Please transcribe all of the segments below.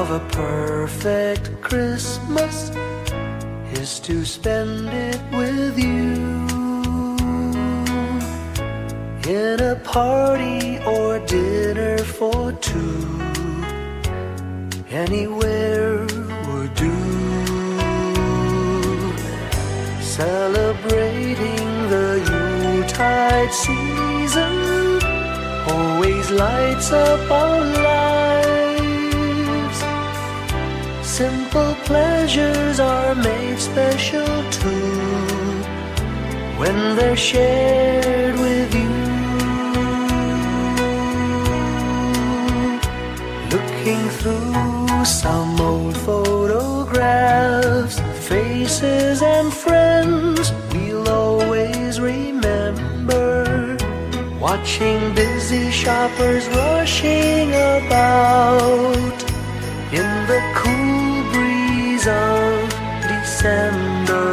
of a perfect Christmas is to spend it with you, in a party or dinner for two. Anywhere would do. Celebrating the Yuletide season always lights up our lives. Simple pleasures are made special too when they're shared with you. Looking through some old photographs, faces and friends we'll always remember. Watching busy shoppers rushing about in the cool breeze of December.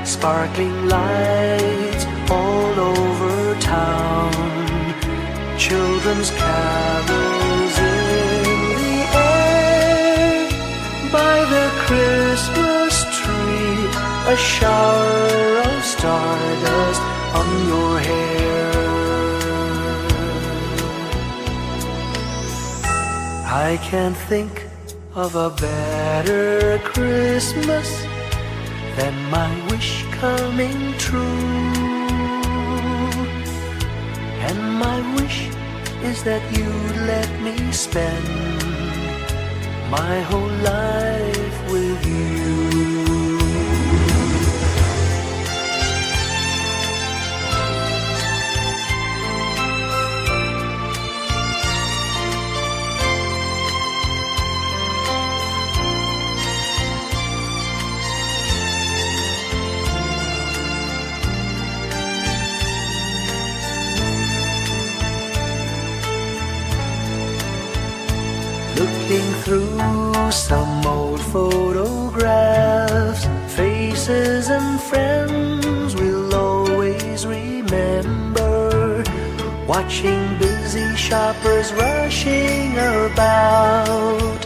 Sparkling lights all over town, children's carols in the air. By the Christmas tree, a shower of stardust on your hair. I can't think of a better Christmas than my wish coming true. And my wish is that you'd let me spend my whole life with you. Looking through some old photographs, faces and friends we'll always remember. Watching busy shoppers rushing about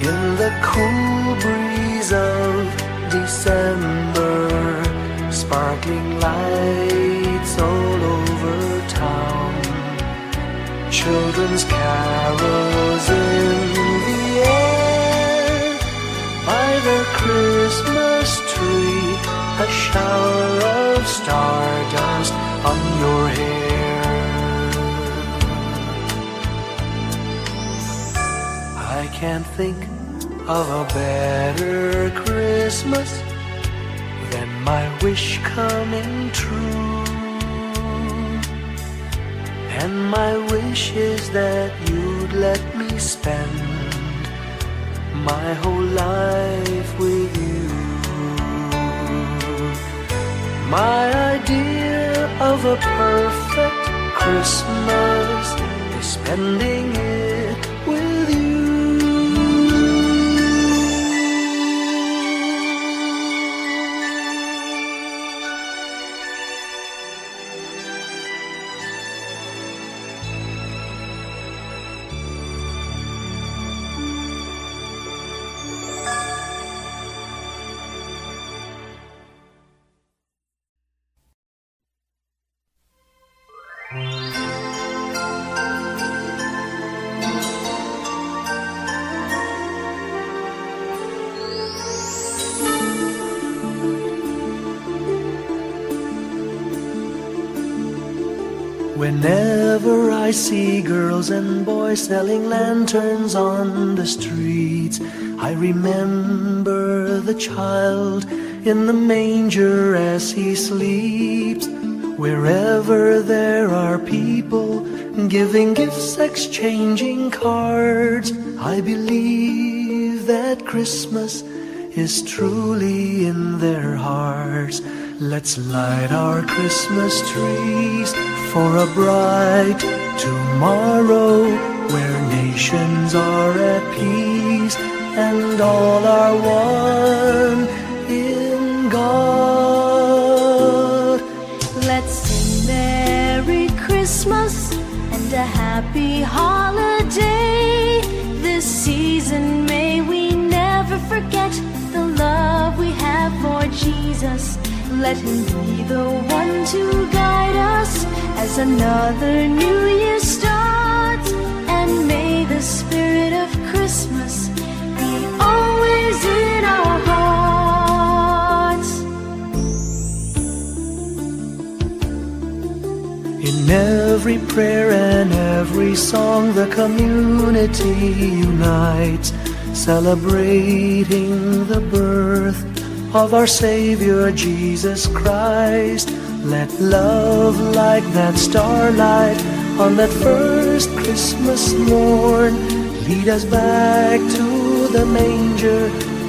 in the cool breeze of December. Sparkling lights all over town, children's carols in the air. By the Christmas tree, a shower of stardust on your hair. I can't think of a better Christmas than my wish coming true. And my wish is that you'd let me spend my whole life with you. My idea of a perfect Christmas is spending it with you. Whenever I see girls and boys selling lanterns on the streets, I remember the child in the manger as he sleeps. Wherever there are people giving gifts, exchanging cards, I believe that Christmas is truly in their hearts. Let's light our Christmas trees for a bright tomorrow, where nations are at peace and all are one in God. Let's sing Merry Christmas and and a happy holiday. This season may we never forget the love we have for Jesus. Let him be the one to guide us as another new year starts. And may the spirit of Christmas be always in our hearts. In every prayer and every song, the community unites, celebrating the birth of our Savior Jesus Christ. Let love like that starlight on that first Christmas morn lead us back to the manger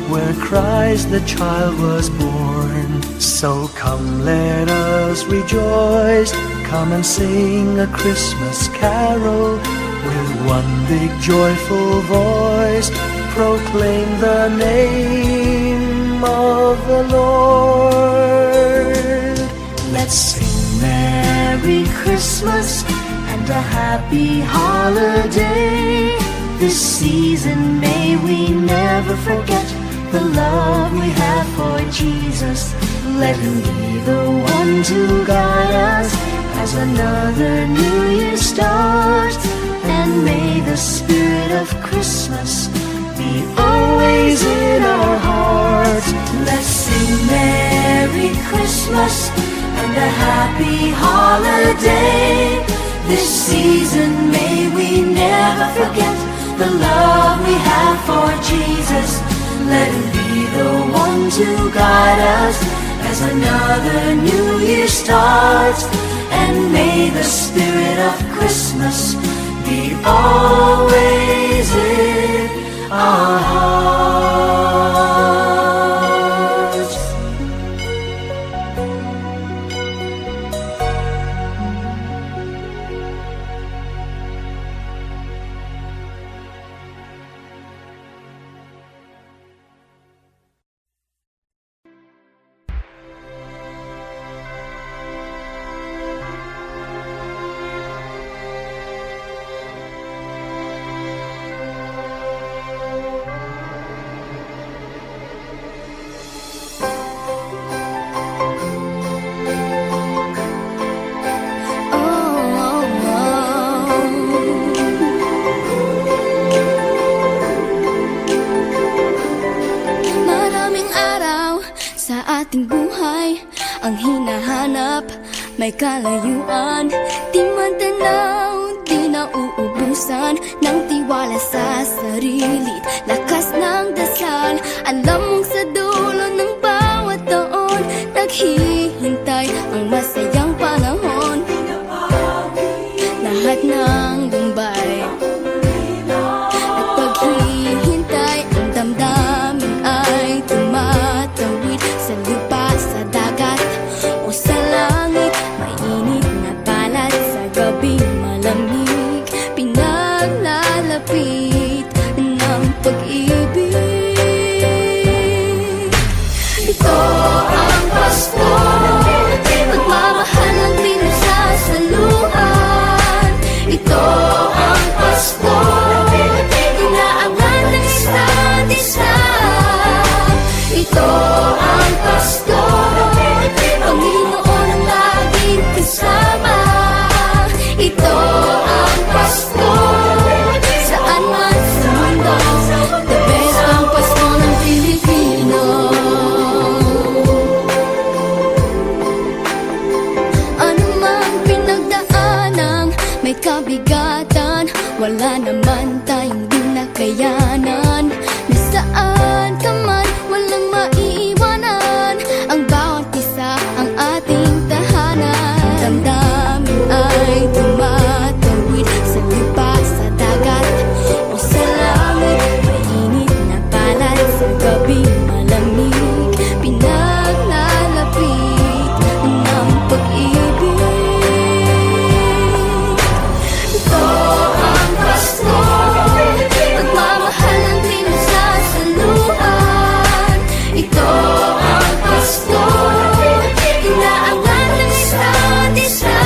where Christ the child was born. So come, let us rejoice, come and sing a Christmas carol with one big joyful voice, proclaim the name of the Lord. Let's sing Merry Christmas and a happy holiday. This season may we never forget the love we have for Jesus. Let him be the one to guide us as another new year starts. And may the spirit of Christmas be always in our hearts. Let's sing Merry Christmas and a happy holiday. This season may we never forget the love we have for Jesus. Let him be the one to guide us as another new year starts. And may the spirit of Christmas be always in our hearts. Ang hinahanap, may kalayuan. Di man tanaw, di nauubusan ng tiwala sa sarili't lakas ng dasal. Alam mong sa dulo ng bawat taon naghihintay ang masayang panahon. Lahat ng lumbay at paghihintay, ang damdamin ay tumatawid sa lupa, sa dagat o sa langit. Mainit na balat sa gabing malamig, pinaglalapit ng pag-ibig. Ito ang Pasko, pagmamahal ng pinagsasaluhan. Ito ang Pasko, inaangan ng isa't isa. Ito ang Pasko, Panginoon ang laging kasama. Ito ang Pasko, saan man sa mundo, the best ang Pasko ng Pilipino. Ano mang pinagdaanang may kabigatan, wala naman tayong di nakayanan. Nasaan ka man, walang maiiwanan, ang bawat isa ang ating tahanan. Damdamin ay tumatawid sa lupa, sa dagat o sa langit. Mainit na balat sa gabing malamig, pinaglalapit ng pag-ibig. Ito ang Pasko, pagmamahal ng pinagsasaluhan. Ito ang Pasko, inaangan ng isa't isa.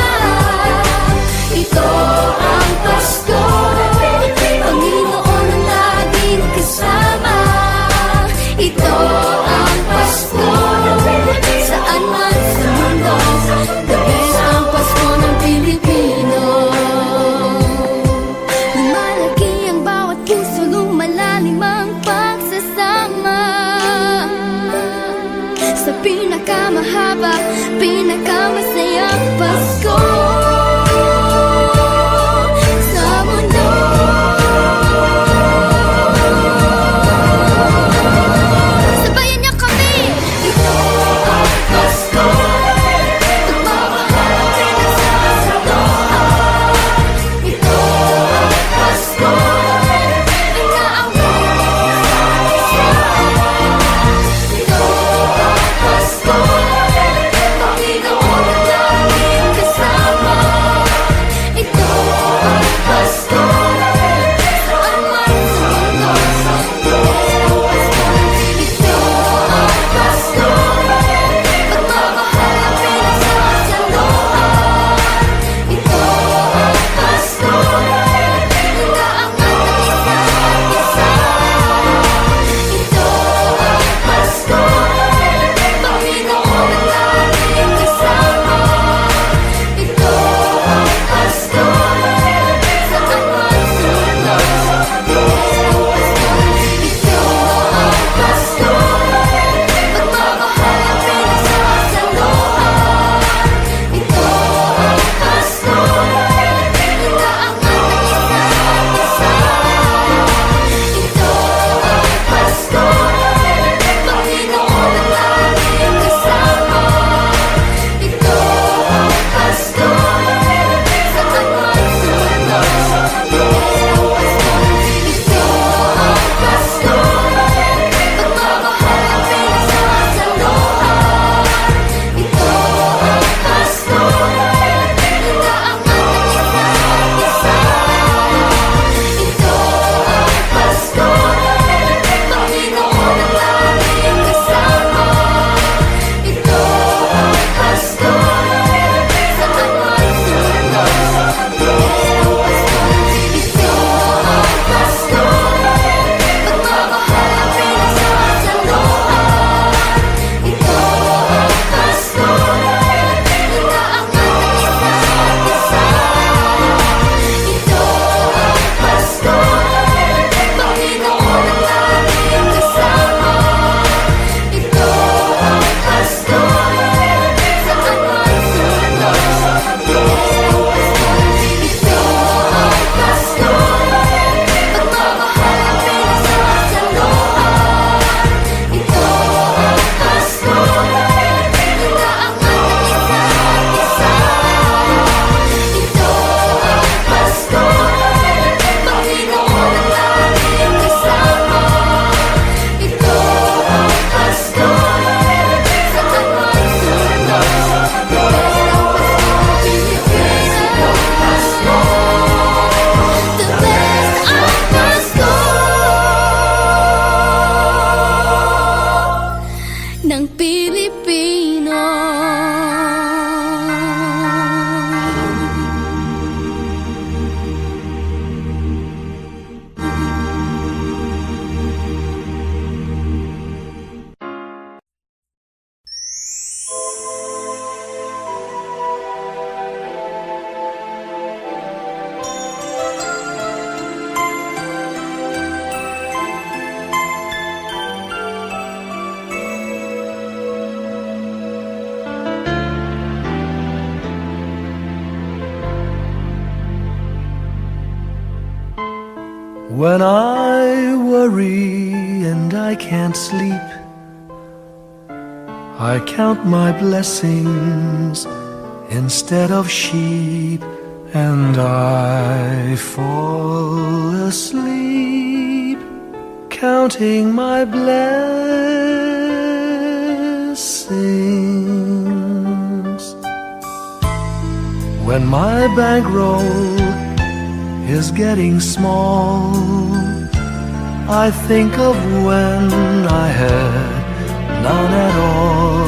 When I worry and I can't sleep, I count my blessings instead of sheep, and I fall asleep counting my blessings. When my bankroll is getting small, I think of when I had none at all,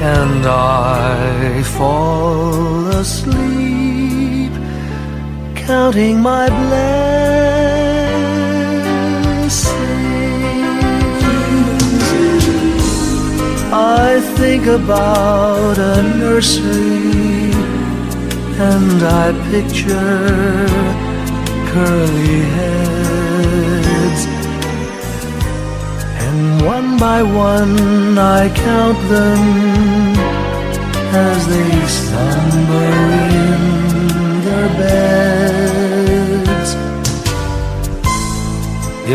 and I fall asleep counting my blessings. I think about a nursery, and I picture curly heads, and one by one I count them as they slumber in their beds.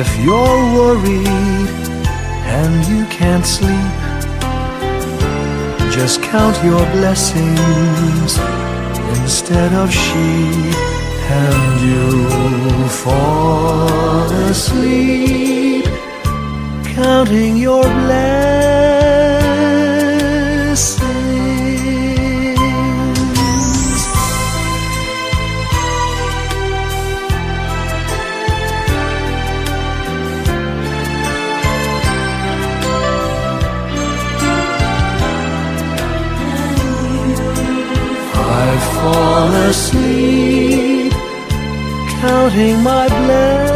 If you're worried and you can't sleep, just count your blessings instead of sheep, and you'll fall asleep counting your blessings. I fall asleep counting my blessings.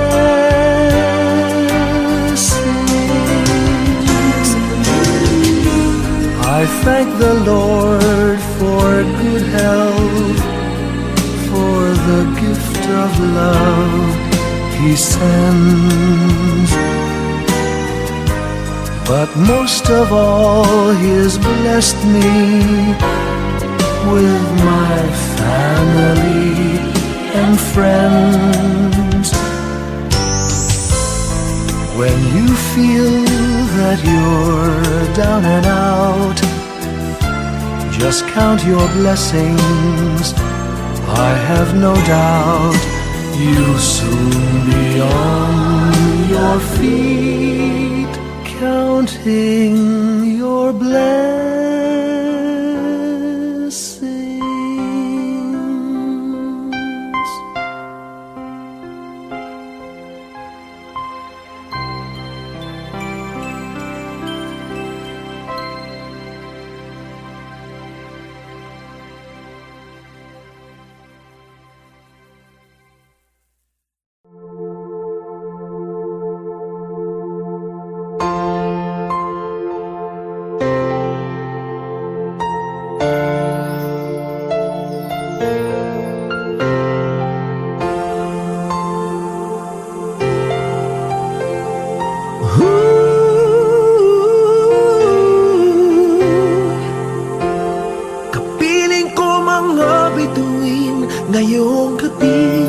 I thank the Lord for good health, for the gift of love He sends. But most of all, He has blessed me with my family and friends. When you feel that you're down and out, just count your blessings. I have no doubt you'll soon be on your feet, counting your blessings. Kapiling ko mga bituin ngayong gabi,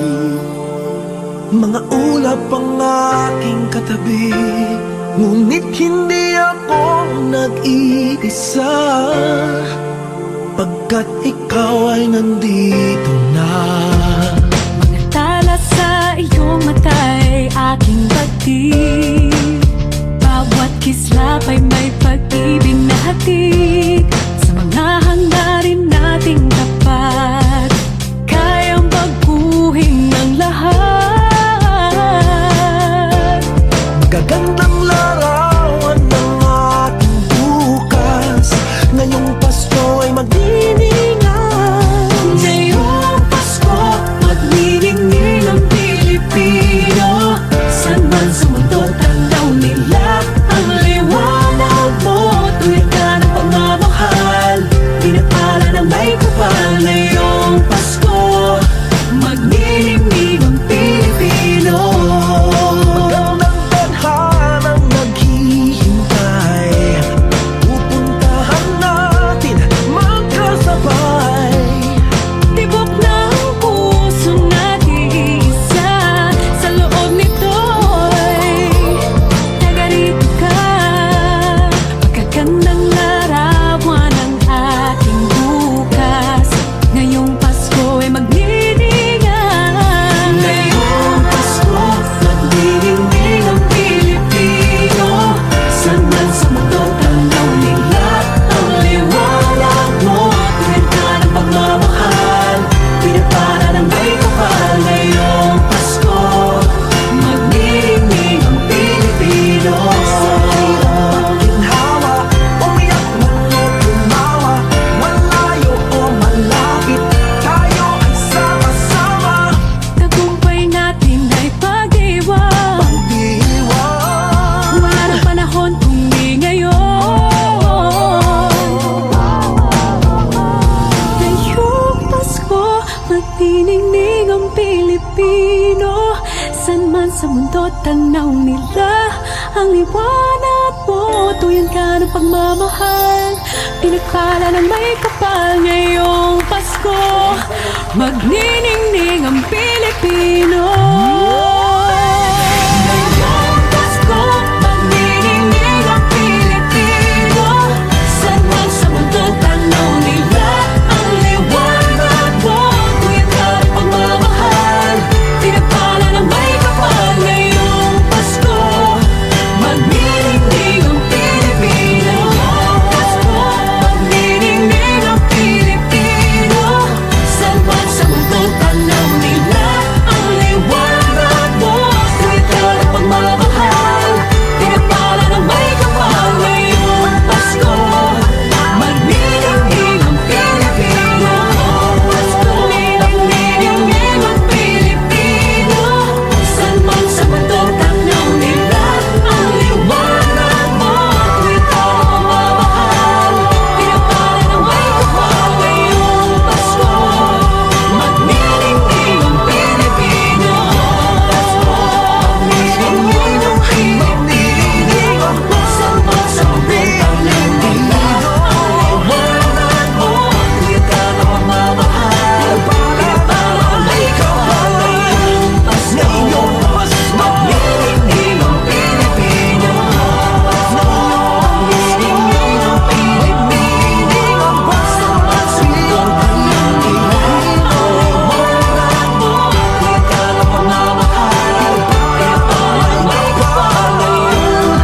mga ulap ang aking katabi, ngunit hindi ako nag-iisa, pagkat ikaw ay nandito na. Mga tala sa iyong mata'y aking pagtig, bawat kislap ay may pag-ibig na hatid. Sa mga hangarin nating tapat, kayang baguhin ng lahat. Gagandang larawan ng ating bukas, ngayong Pasko ay magdiningan. Ngayong Pasko, magniningil ang Pilipino, saan man sa mundo tayo ay magniningay. Ngayong Pasko, nagniningning ang Pilipino. Saan man sa mundo, tanaw nila ang liwanag mo. Tuwid ka ng pagmamahal, pinagpala ng may kapal. Ngayong Pasko, magniningning ang Pilipino. Sa hirap at ginhawa, umiyak man o tumawa, malayo o malapit, tayo ay sama-sama. Tagumpay natin ay pag-iwan. Pag-iwan, Wala ng panahon kung di ngayon. Ngayong Pasko, magniningning ang Pilipino. San man sa mundo, tanaw nila ang liwanag mo. Tuyan ka ng pagmamahal, pinagpala ng may kapal. Ngayong Pasko, magniningning ang Pilipino. Ngayong Pasko, magniningning ang Pilipino. San man sa mundo, tanaw nila ang liwanag mo. Tuyan ka ng pagmamahal, pinagpala ng may kapal. Ngayong Pasko, magniningning ang Pilipino. Ngayong Pasko, magniningning ang Pilipino. San man sa mundo, tanaw nila ang liwanag mo. Tuwid ka ng pagmamahal, pinagpala ng may kapal. Ngayong Pasko, magniningning ang Pilipino. Pasko, magniningning ang Pilipino. San man sa mundo, tanaw nila ang liwanag mo. Tuwid ka ng pagmamahal, pinagpala ng may kapal. Ngayong Pasko, magniningning ang Pilipino. Pasko, magniningning ang Pilipino. San man sa mundo, tanaw nila ang liwanag mo. Tuwid ka ng pagmamahal, pinagpala ng may kapal. Ngayong Pasko, magniningning ang Pilipino. Magniningning ang Pilipino. San man sa mundo, tanaw nila ang liwanag mo. Tuwid ka ng pagmamahal, pinagpala ng may kapal. Ngayong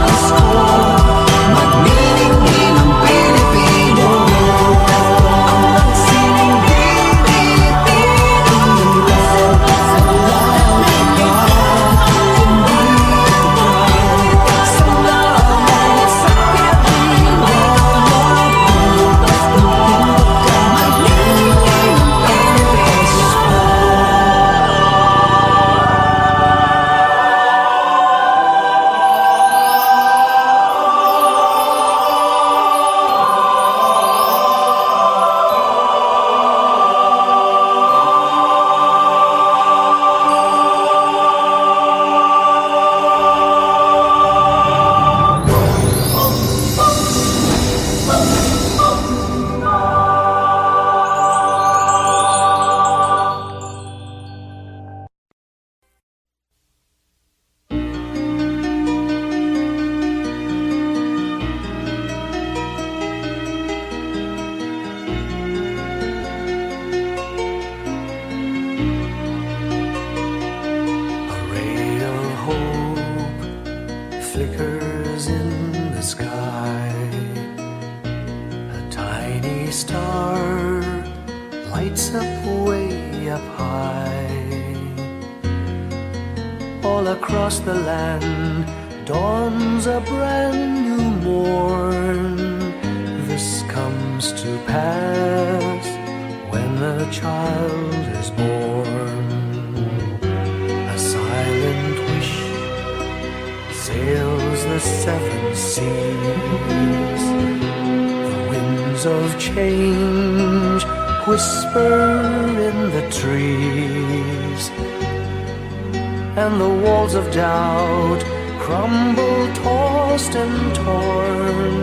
Pasko, magniningning ang Pilipino. Ang magsining Pilipino. A ray of hope flickers in the sky. A tiny star lights up way up high. All across the land dawns a brand new morn. This comes to pass when a child is born. A silent wish sails the seven seas. The winds of change whisper in the trees, and the walls of doubt crumble, tossed and torn.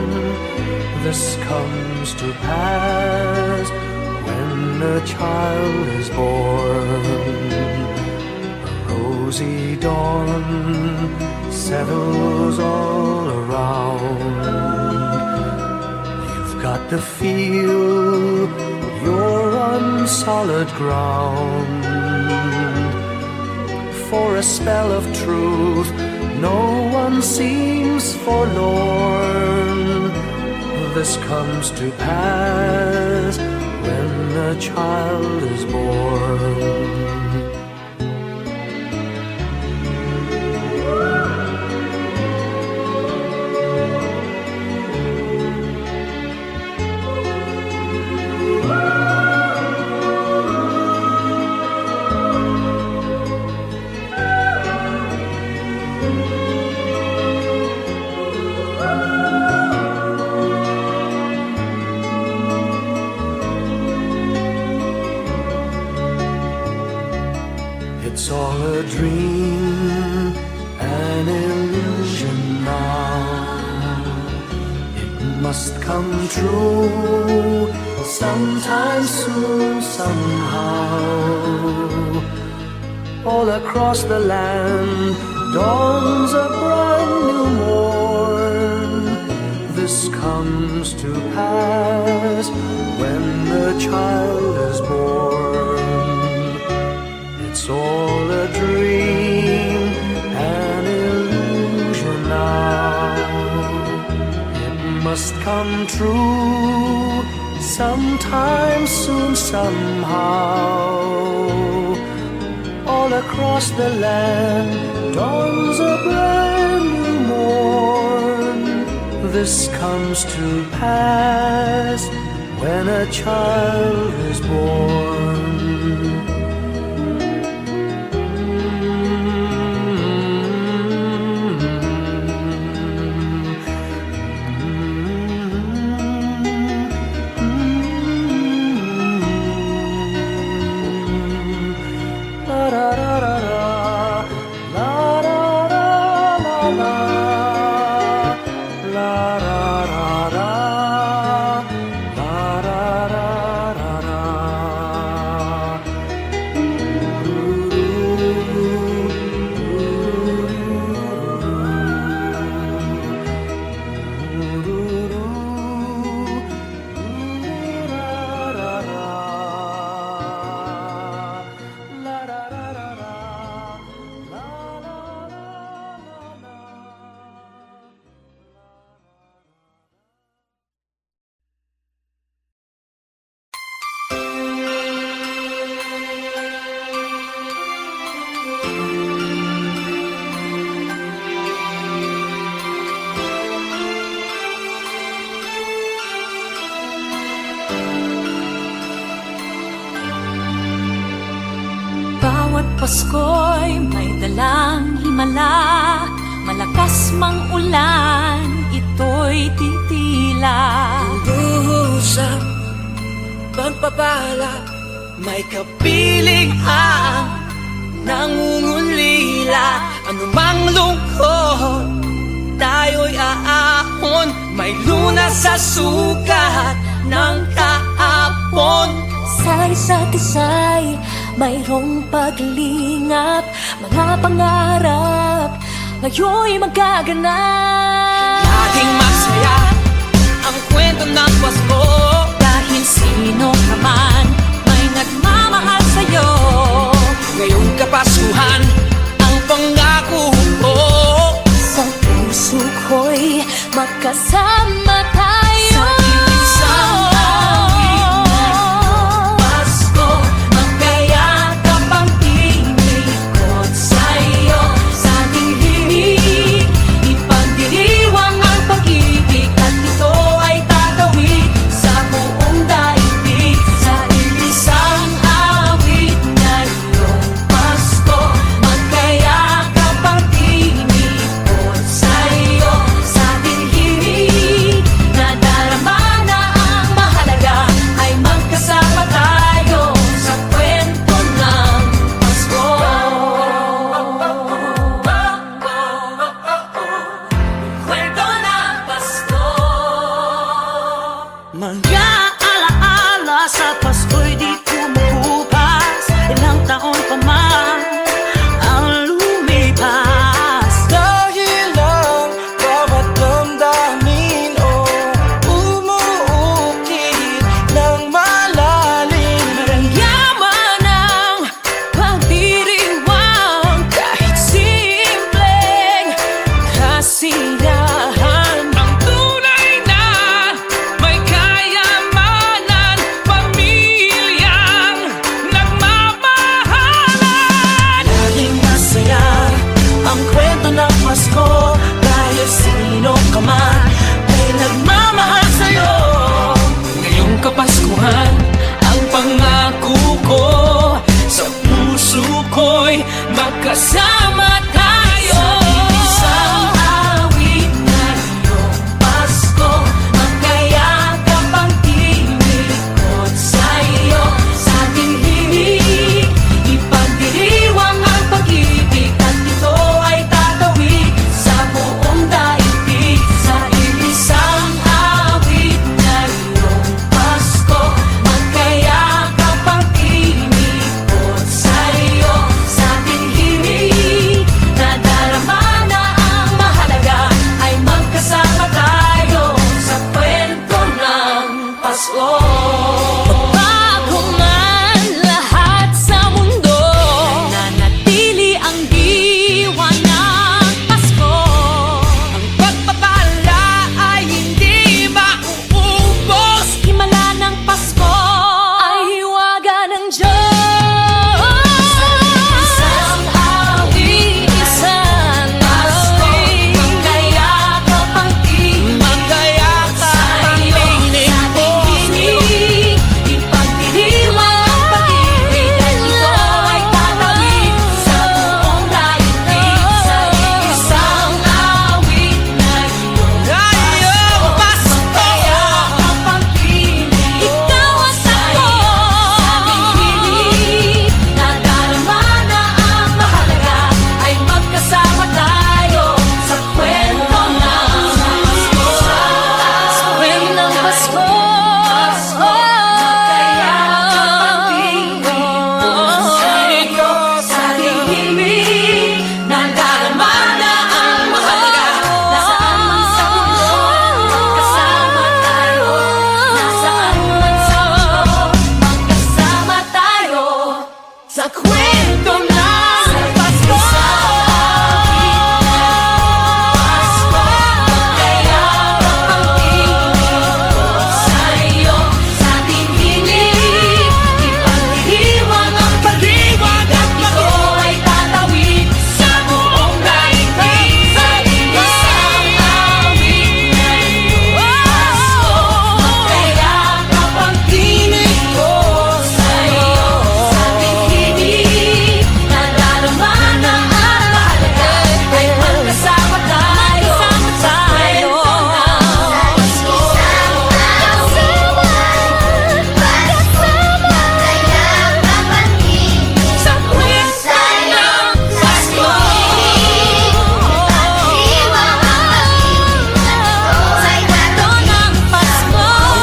This comes to pass when a child is born. A rosy dawn settles all around. You've got to feel you're on solid ground. For a spell of truth, no one seems forlorn. This comes to pass when a child is born. It's all a dream, an illusion now. It must come true sometime soon, somehow. All across the land dawns a brand new morn. This comes to pass when the child is born. It's all a dream, an illusion now. It must come true sometime soon, somehow. All across the land dawns a brand new morn. This comes to pass when a child is born. Bawat Pasko'y may dalang himala, malakas mang ulan, ito'y titila. Usap, pagpapala, may kapiling ang nangungulila. Anumang lungkot, tayo'y aahon, may lunas sa sukat ng kahapon. Sa isa't isa'y mayroong paglingap, mga pangarap ngayon'y magaganap. Laging masaya ang kwento ng Pasko, Dahil sino ka man may nagmamahal sa'yo. ngayong Kapaskuhan ang pangako ko. Sa puso ko'y magkasama tayo. Sa isang Pasko, magkayakap ang tinikot sa'yo. Sa ating himig, ipagdiriwang ang pag-ibig, at ito ay tatawid sa buong daigdig. Sa magkasama tayo. Isang awit na iyong Pasko, magkayakap ang tinikot sa'yo. Sa ating himig, ipagdiriwang ang pag-ibig, at ito ay tatawid sa buong daigdig. Sa isang awit na iyong Pasko, magkayakap ang tinikot sa'yo. Sa ating himig, nadarama na ang mahalaga, ay magkasama tayo sa kwento ng Pasko. Bago man lahat sa mundo, nanatili ang diwa ng Pasko. Ang pagpapala ay hindi mauubos. Himala ng Pasko ay hiwaga ng Diyos. Isang awit, Isang Pasko, awit, magkayakap ang tinig magkayakap ang sa'yo. tinig Sa ko. ating himig, ipagdiriwang ang pag-ibig, at ito ay tatawid sa buong daigdig. Sa isang awit na iyong Ngayong Pasko, magkayakap ang tinig ikaw at ako. sa ating himig, nadarama na ang mahalaga, ay magkasama tayo sa kwento ng Pasko. Sa kwento ng Pasko. Magkayakap ang tinig sa'yo. Sa ating himig, nadarama na ang mahalaga. Nasaan man sa mundo, magkasama tayo. Nasaan man sa mundo, magkasama tayo sa kwento ng Pasko. Pasko, magkayakap ang tinig sa'yo. Sa ating himig, ipagdiriwang ang pag-ibig, at ito ay tatawid sa buong daigdig. Sa isang awit na iyong Pasko, magkayakap ang tinig ko sa'yo. Sa ating himig, nadarama na ang mahalaga, ay magkasama tayo sa kwento ng Pasko. Sa kwento ng Pasko. Sa kwento ng Pasko.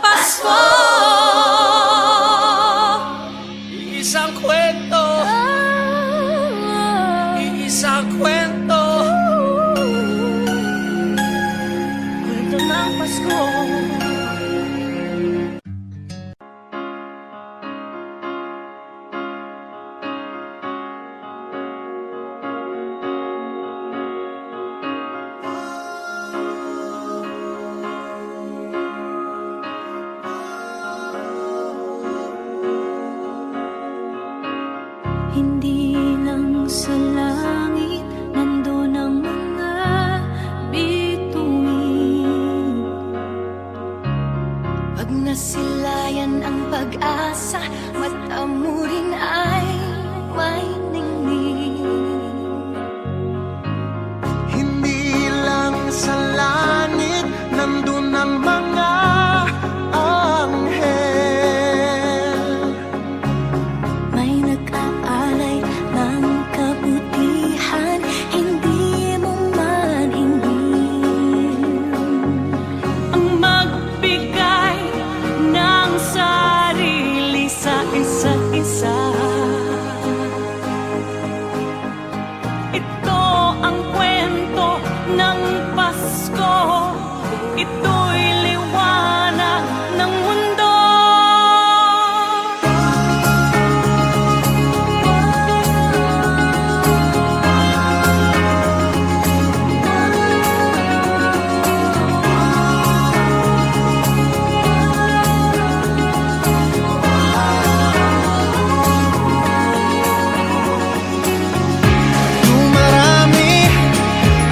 Pasko. Isang kwento, isang kwento, kwento ng Pasko. Hindi lang sa langit nandun ang mga bituin, ng Pasko, ito'y liwanag ng mundo. Dumarami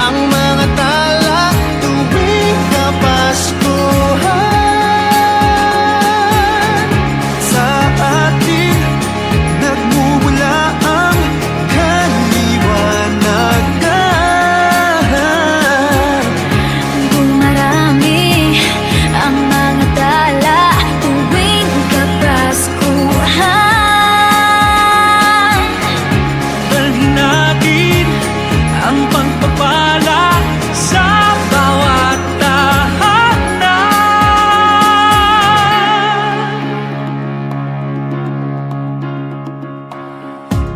ang mga tala tuwing Kapaskuhan. Sa atin nagmumula ang kaliwanagan. Dumarami ang mga tala tuwing Kapaskuhan. Dalhin natin ang pagpapala sa bawat tahanan.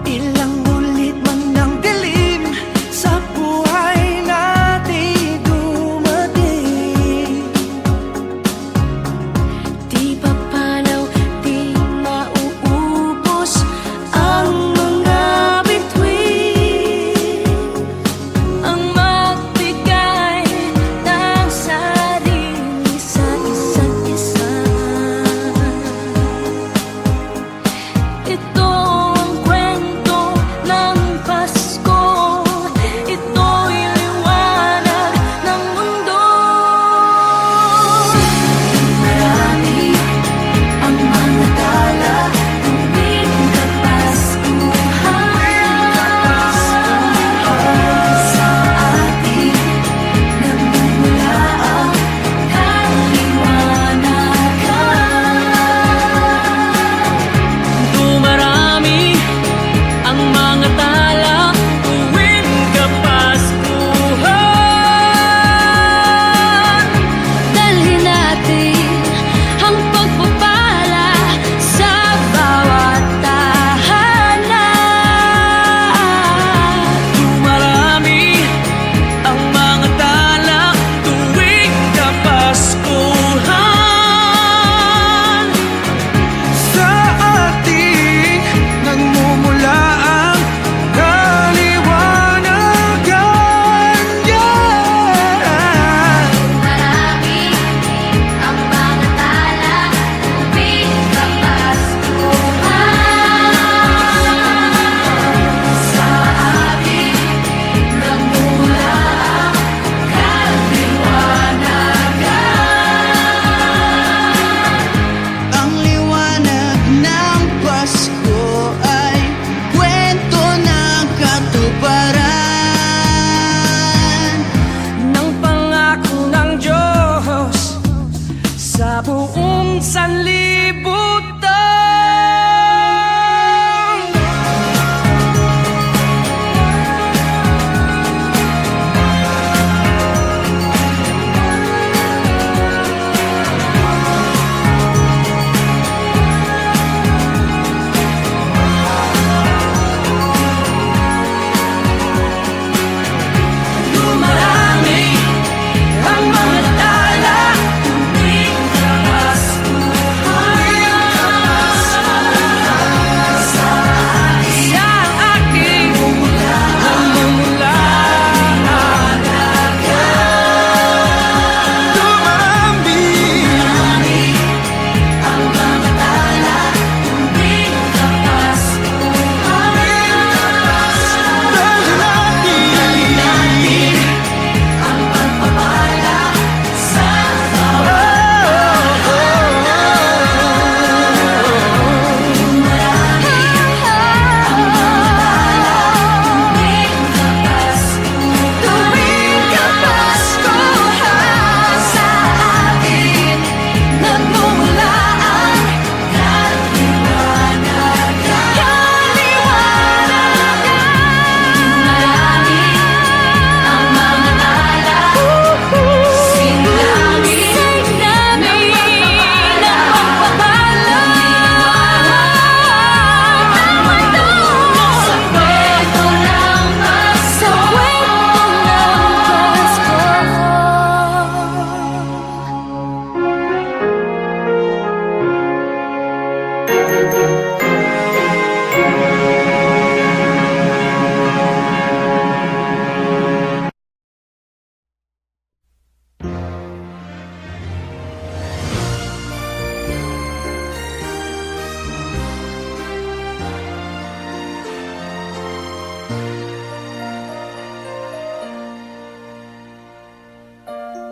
Ilang ulit man ng dilim sa buhay natin dumating. Di papalaw, di mauubos ang mga bituin. Ang magbigay ng sarili sa isa't isa. Ito ang kwento ng Pasko, ito'y liwanag ng mundo. Marami ang mga tala tuwing Kapaskuhan. Sa atin nagmumula ang kaliwanagan. Dumarami ang mga tala tuwing Kapaskuhan. Dalhin natin ang pagpapala sa bawat tahanan. Dumarami ang mga tala tuwing Kapaskuhan. Sa ating nagmumula ang kaliwanagan. Marami ang mga tala tuwing Kapaskuhan. Sa atin nagmumula ang kaliwanagan. Ang liwanag ng Pasko ay kwento ng katuparan Ng pangako ng Diyos sa buong sanlibutan. Dumarami ang mga tala tuwing Kapaskuhan.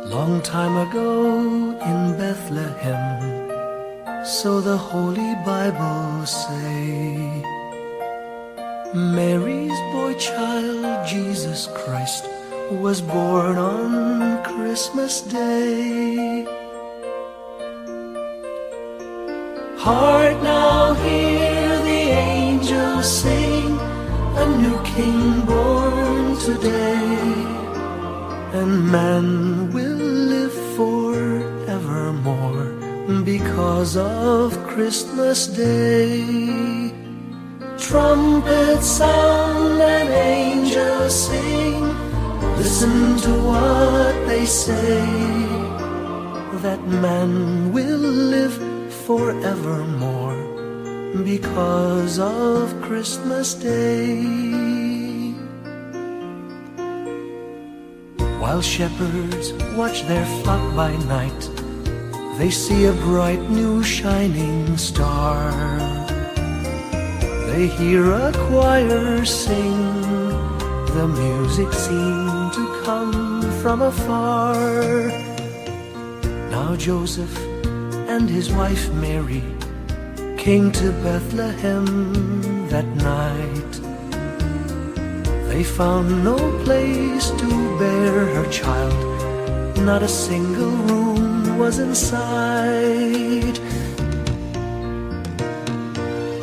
Long time ago in Bethlehem, so the Holy Bible say, Mary's boy child, Jesus Christ, was born on Christmas Day. Hark now, hear the angels sing, a new King born today, and man will live forevermore because of Christmas Day. Trumpets sound and angels sing, listen to what they say, that man will live forevermore because of Christmas Day. While shepherds watch their flock by night, they see a bright new shining star. They hear a choir sing, the music seemed to come from afar. Now Joseph and his wife Mary came to Bethlehem that night. They found no place to bear her child, not a single room was in sight.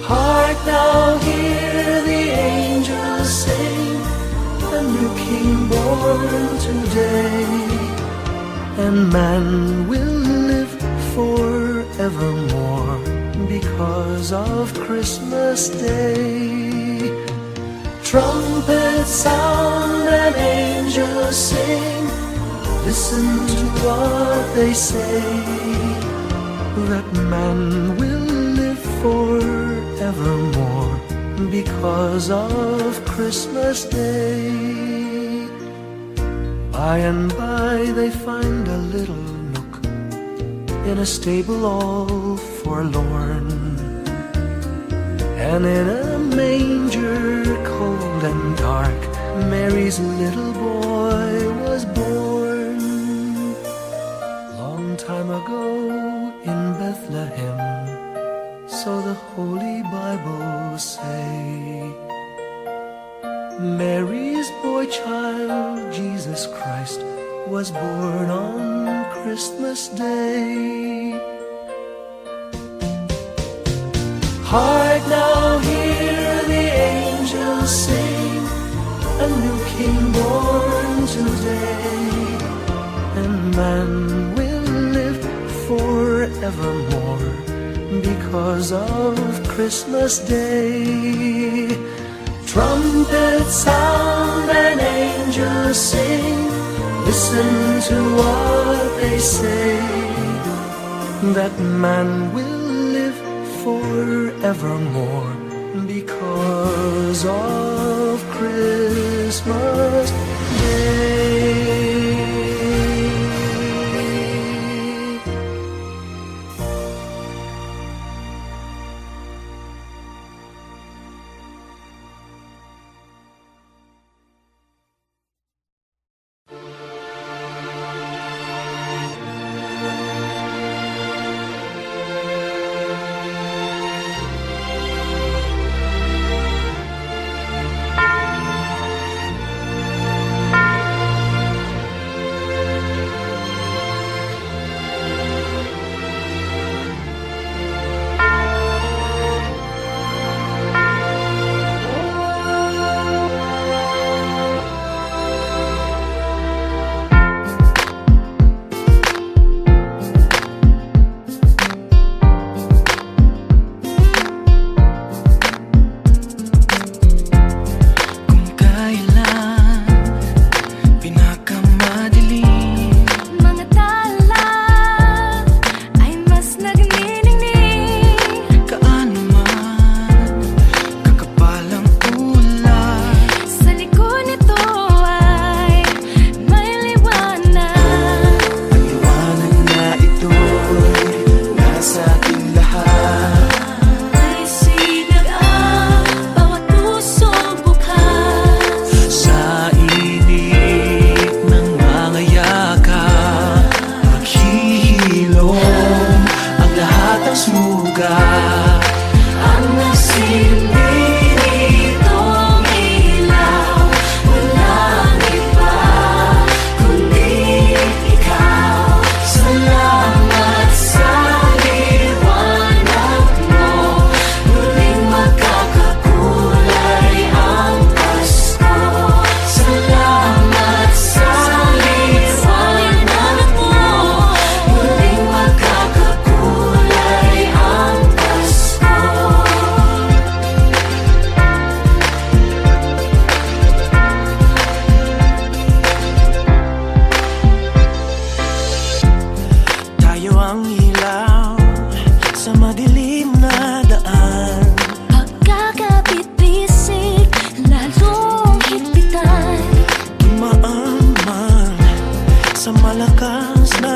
Hark now, hear the angels sing, a new King born today, and man will live forevermore because of Christmas Day. Trumpets sound and angels sing, listen to what they say, that man will live forevermore because of Christmas Day. By and by they find a little nook in a stable all forlorn, and in a manger cold and dark, Mary's little boy was born. Long time ago in Bethlehem, so the Holy Bible say, Mary's boy child, Jesus Christ, was born on Christmas Day. Hark now, hear the angels sing, a new King born today, and man will live forevermore because of Christmas Day. Trumpets sound and angels sing, listen to what they say, that man will live forevermore because of Christmas Day. sa malakas na